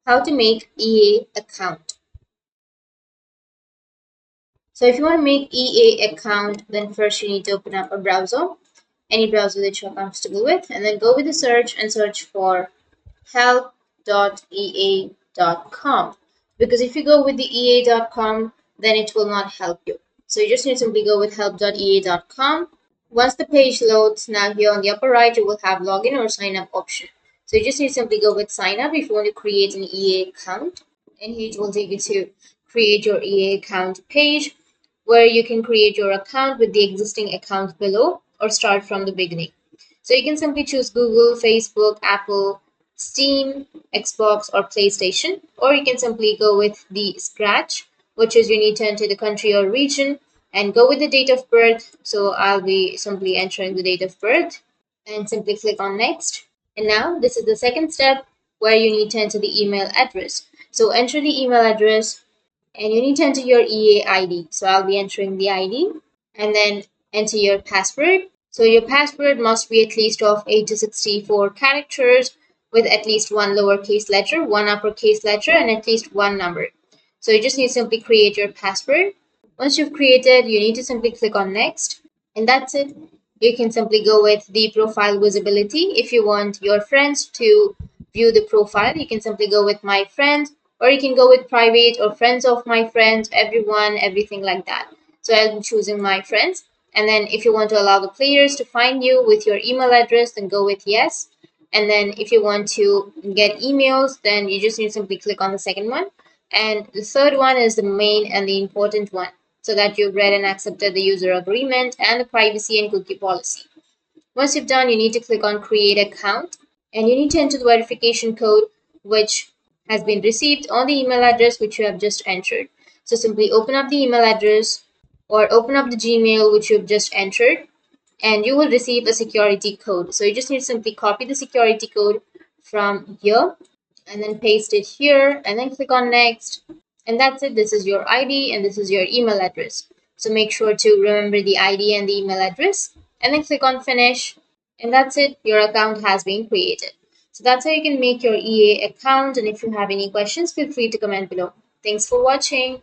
How to make EA account. So if you want to make EA account, then first you need to open up a browser, any browser that you're comfortable with, and then go with the search and search for help.ea.com. Because if you go with the ea.com, then it will not help you. So you just need to simply go with help.ea.com. Once the page loads, now here on the upper right, you will have login or sign up option. So you just need to simply go with sign up if you want to create an EA account. And here it will take you to create your EA account page where you can create your account with the existing account below or start from the beginning. So you can simply choose Google, Facebook, Apple, Steam, Xbox, or PlayStation, or you can simply go with the Scratch, which is you need to enter the country or region and go with the date of birth. So I'll be simply entering the date of birth and simply click on next. And now this is the second step where you need to enter the email address. So enter the email address and you need to enter your EA ID. So I'll be entering the ID and then enter your password. So your password must be at least of 8 to 64 characters with at least one lowercase letter, one uppercase letter, and at least one number. So you just need to simply create your password. Once you've created, you need to simply click on next, and that's it. You can simply go with the profile visibility. If you want your friends to view the profile, you can simply go with my friends, or you can go with private or friends of my friends, everyone, everything like that. So I'll be choosing my friends. And then if you want to allow the players to find you with your email address, then go with yes. And then if you want to get emails, then you just need to simply click on the second one. And the third one is the main and the important one, so that you've read and accepted the user agreement and the privacy and cookie policy. Once you've done, you need to click on create account and you need to enter the verification code which has been received on the email address which you have just entered. So simply open up the email address or open up the Gmail which you've just entered and you will receive a security code. So you just need to simply copy the security code from here and then paste it here and then click on next. And that's it. This is your ID and this is your email address. So make sure to remember the ID and the email address and then click on finish. And that's it. Your account has been created. So that's how you can make your EA account. And if you have any questions, feel free to comment below. Thanks for watching.